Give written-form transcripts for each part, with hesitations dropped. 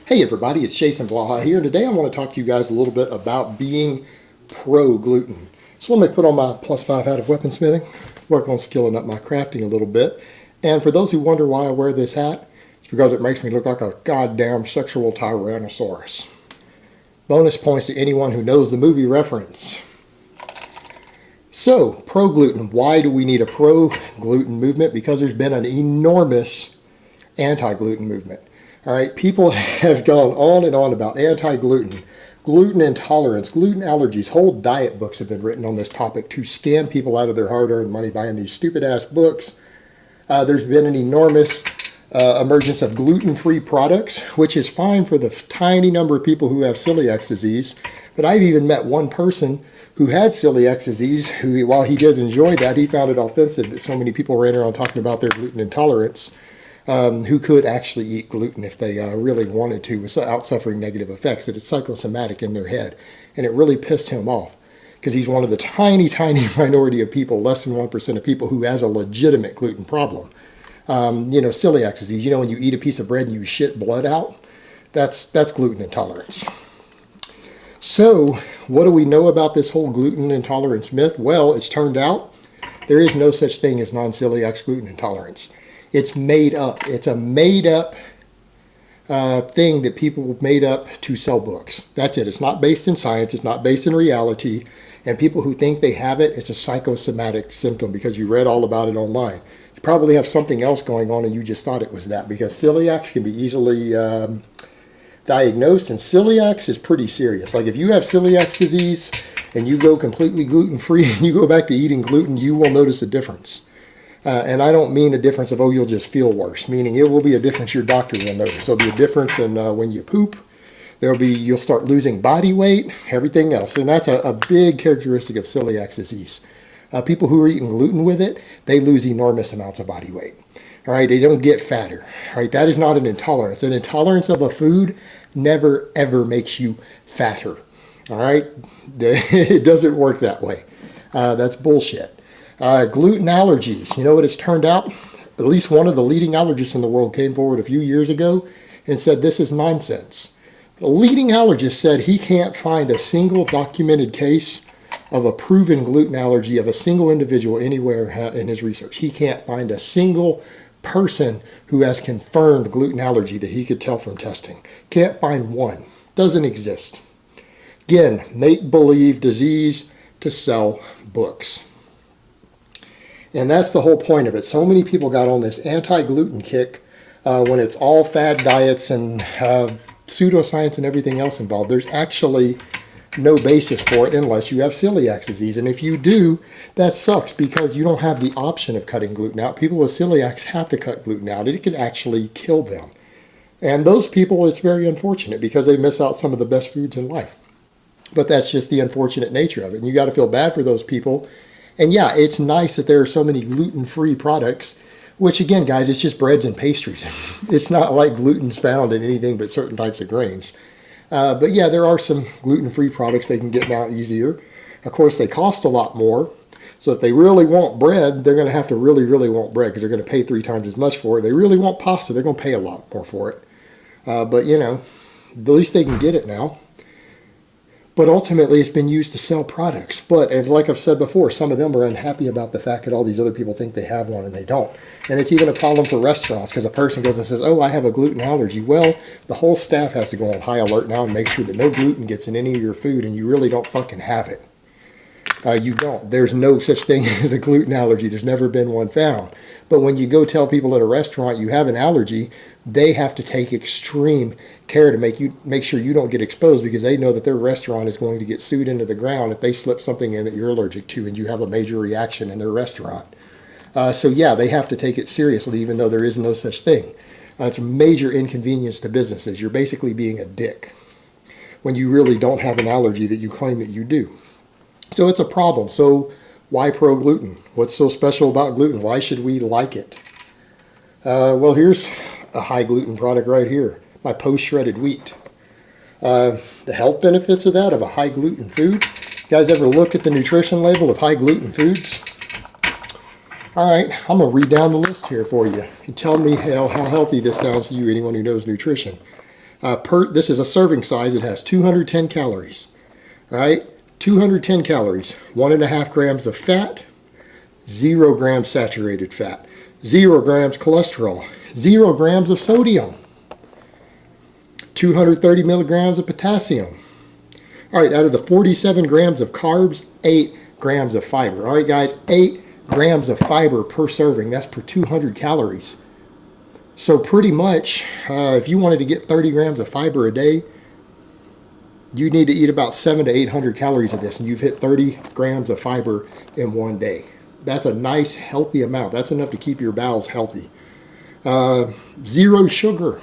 Hey everybody, it's Jason Blaha here, and today I want to talk to you guys a little bit about being pro-gluten. So let me put on my +5 hat of weaponsmithing, work on skilling up my crafting a little bit. And for those who wonder why I wear this hat, it's because it makes me look like a goddamn sexual tyrannosaurus. Bonus points to anyone who knows the movie reference. So, pro-gluten. Why do we need a pro-gluten movement? Because there's been an enormous anti-gluten movement. All right, people have gone on and on about anti-gluten, gluten intolerance, gluten allergies. Whole diet books have been written on this topic to scam people out of their hard-earned money buying these stupid-ass books. There's been an enormous emergence of gluten-free products, which is fine for the tiny number of people who have celiac disease. But I've even met one person who had celiac disease who, while he did enjoy that, he found it offensive that so many people ran around talking about their gluten intolerance. Who could actually eat gluten if they really wanted to without suffering negative effects, that it's psychosomatic in their head. And it really pissed him off because he's one of the tiny, tiny minority of people, less than 1% of people who has a legitimate gluten problem. Celiac disease, when you eat a piece of bread and you shit blood out, that's gluten intolerance. So what do we know about this whole gluten intolerance myth? Well, it's turned out there is no such thing as non-celiac gluten intolerance. It's made up. It's a made up thing that people made up to sell books. That's it. It's not based in science. It's not based in reality. And people who think they have it, it's a psychosomatic symptom because you read all about it online. You probably have something else going on and you just thought it was that, because celiac can be easily diagnosed, and celiac is pretty serious. Like if you have celiac disease and you go completely gluten-free and you go back to eating gluten, you will notice a difference. And I don't mean a difference of, you'll just feel worse, meaning it will be a difference your doctor will notice. There'll be a difference in when you poop. You'll start losing body weight, everything else. And that's a big characteristic of celiac disease. People who are eating gluten with it, they lose enormous amounts of body weight. All right, they don't get fatter. All right, that is not an intolerance. An intolerance of a food never, ever makes you fatter. All right, it doesn't work that way. That's bullshit. Gluten allergies. You know what it's turned out? At least one of the leading allergists in the world came forward a few years ago and said this is nonsense. The leading allergist said he can't find a single documented case of a proven gluten allergy of a single individual anywhere in his research. He can't find a single person who has confirmed gluten allergy that he could tell from testing. Can't find one. Doesn't exist. Again, make-believe disease to sell books. And that's the whole point of it. So many people got on this anti-gluten kick when it's all fad diets and pseudoscience and everything else involved. There's actually no basis for it unless you have celiac disease. And if you do, that sucks because you don't have the option of cutting gluten out. People with celiac have to cut gluten out. It can actually kill them. And those people, it's very unfortunate because they miss out some of the best foods in life. But that's just the unfortunate nature of it. And you got to feel bad for those people. And yeah, it's nice that there are so many gluten-free products, which again, guys, it's just breads and pastries. It's not like gluten's found in anything but certain types of grains. But yeah, there are some gluten-free products they can get now easier. Of course, they cost a lot more. So if they really want bread, they're going to have to really, really want bread because they're going to pay 3 times as much for it. They really want pasta, they're going to pay a lot more for it. But at least they can get it now. But ultimately, it's been used to sell products. But as like I've said before, some of them are unhappy about the fact that all these other people think they have one and they don't. And it's even a problem for restaurants because a person goes and says, I have a gluten allergy. Well, the whole staff has to go on high alert now and make sure that no gluten gets in any of your food, and you really don't fucking have it. You don't. There's no such thing as a gluten allergy. There's never been one found. But when you go tell people at a restaurant you have an allergy, they have to take extreme care to make sure you don't get exposed because they know that their restaurant is going to get sued into the ground if they slip something in that you're allergic to and you have a major reaction in their restaurant. So yeah, they have to take it seriously even though there is no such thing. It's a major inconvenience to businesses. You're basically being a dick when you really don't have an allergy that you claim that you do. So it's a problem. So why pro-gluten? What's so special about gluten? Why should we like it? Well, here's a high gluten product right here, my post-shredded wheat. The health benefits of that, of a high gluten food. You guys ever look at the nutrition label of high gluten foods? All right, I'm going to read down the list here for you and tell me how healthy this sounds to you, anyone who knows nutrition. This is a serving size. It has 210 calories. All right, 210 calories, 1.5 grams of fat, 0 grams saturated fat, 0 grams cholesterol, 0 grams of sodium, 230 milligrams of potassium. All right, out of the 47 grams of carbs, 8 grams of fiber. All right, guys, 8 grams of fiber per serving. That's per 200 calories. So pretty much, if you wanted to get 30 grams of fiber a day, you need to eat about 700 to 800 calories of this, and you've hit 30 grams of fiber in one day. That's a nice, healthy amount. That's enough to keep your bowels healthy. 0 sugar,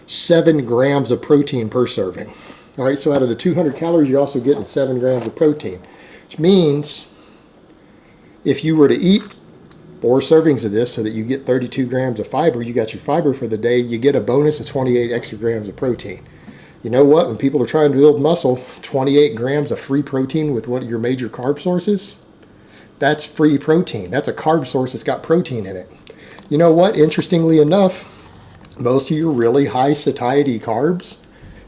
7 grams of protein per serving. All right, so out of the 200 calories, you're also getting 7 grams of protein, which means if you were to eat 4 servings of this so that you get 32 grams of fiber, you got your fiber for the day, you get a bonus of 28 extra grams of protein. You know what? When people are trying to build muscle, 28 grams of free protein with one of your major carb sources, that's free protein. That's a carb source that's got protein in it. You know what? Interestingly enough, most of your really high satiety carbs,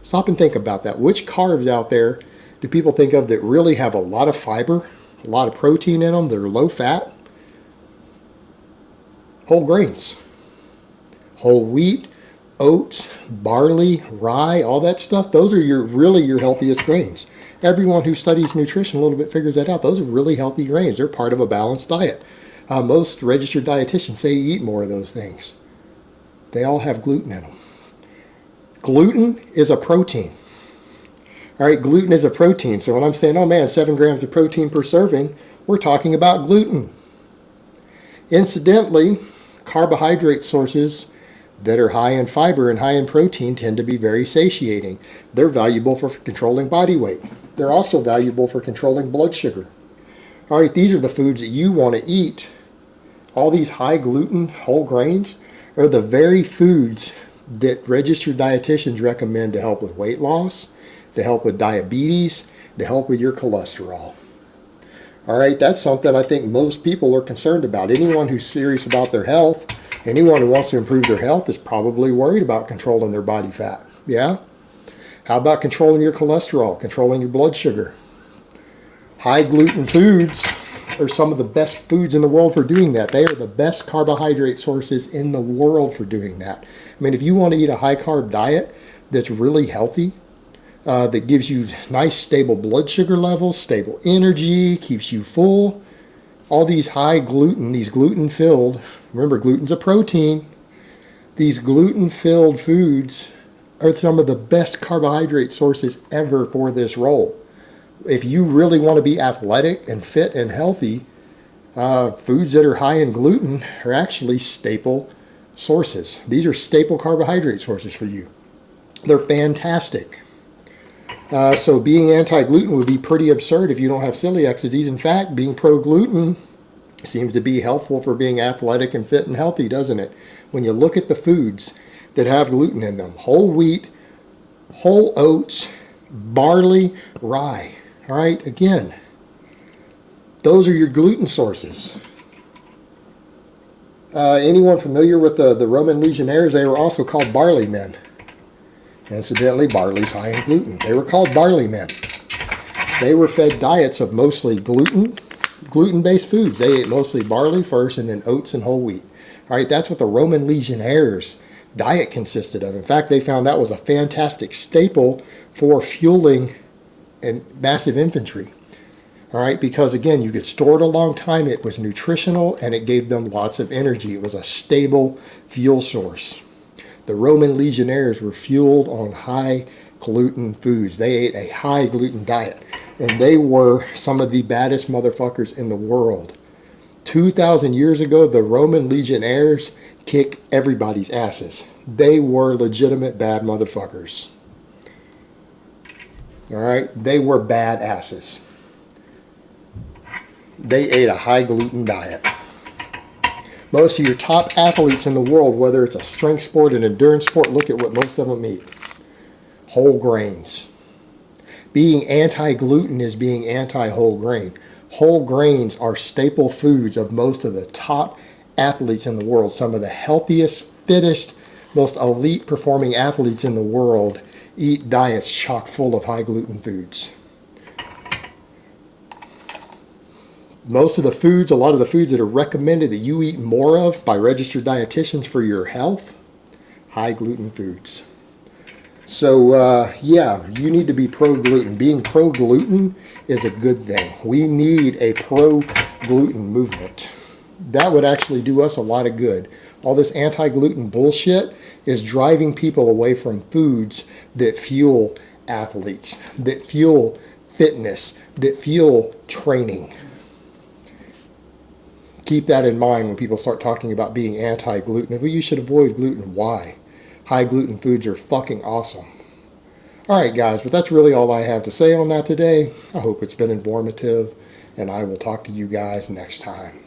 stop and think about that. Which carbs out there do people think of that really have a lot of fiber, a lot of protein in them, that are low fat? Whole grains. Whole wheat, oats, barley, rye, all that stuff. Those are really your healthiest grains. Everyone who studies nutrition a little bit figures that out. Those are really healthy grains. They're part of a balanced diet. Most registered dietitians say you eat more of those things. They all have gluten in them. Gluten is a protein. All right, gluten is a protein. So when I'm saying, oh man, 7 grams of protein per serving, we're talking about gluten. Incidentally, carbohydrate sources that are high in fiber and high in protein tend to be very satiating. They're valuable for controlling body weight. They're also valuable for controlling blood sugar. All right, these are the foods that you want to eat. All these high gluten whole grains are the very foods that registered dietitians recommend to help with weight loss, to help with diabetes, to help with your cholesterol. All right, that's something I think most people are concerned about. Anyone who's serious about their health, anyone who wants to improve their health is probably worried about controlling their body fat. Yeah? How about controlling your cholesterol, controlling your blood sugar? High gluten foods are some of the best foods in the world for doing that. They are the best carbohydrate sources in the world for doing that. I mean, if you want to eat a high carb diet that's really healthy, that gives you nice stable blood sugar levels, stable energy, keeps you full, all these high gluten, these gluten-filled, remember gluten's a protein, these gluten-filled foods are some of the best carbohydrate sources ever for this role. If you really want to be athletic and fit and healthy, foods that are high in gluten are actually staple sources. These are staple carbohydrate sources for you. They're fantastic. So being anti-gluten would be pretty absurd if you don't have celiac disease. In fact, being pro-gluten seems to be helpful for being athletic and fit and healthy, doesn't it? When you look at the foods that have gluten in them, whole wheat, whole oats, barley, rye. All right, again, those are your gluten sources. Anyone familiar with the Roman legionnaires? They were also called barley men. Incidentally, barley's high in gluten. They were called barley men. They were fed diets of mostly gluten-based foods. They ate mostly barley first and then oats and whole wheat. All right, that's what the Roman legionnaires' diet consisted of. In fact, they found that was a fantastic staple for fueling and massive infantry. All right, because again, you could store it a long time. It was nutritional and it gave them lots of energy. It was a stable fuel source. The Roman legionnaires were fueled on high gluten foods. They ate a high gluten diet, and they were some of the baddest motherfuckers in the world. 2,000 years ago, the Roman legionnaires kicked everybody's asses. They were legitimate bad motherfuckers. All right, they were bad asses. They ate a high gluten diet. Most of your top athletes in the world, whether it's a strength sport, an endurance sport, look at what most of them eat. Whole grains. Being anti-gluten is being anti-whole grain. Whole grains are staple foods of most of the top athletes in the world. Some of the healthiest, fittest, most elite performing athletes in the world eat diets chock full of high gluten foods. Most of the foods, a lot of the foods that are recommended that you eat more of by registered dietitians for your health, high gluten foods. So yeah, you need to be pro-gluten. Being pro-gluten is a good thing. We need a pro-gluten movement. That would actually do us a lot of good. All this anti-gluten bullshit is driving people away from foods that fuel athletes, that fuel fitness, that fuel training. Keep that in mind when people start talking about being anti-gluten. Well, you should avoid gluten. Why? High gluten foods are fucking awesome. Alright guys, but that's really all I have to say on that today. I hope it's been informative, and I will talk to you guys next time.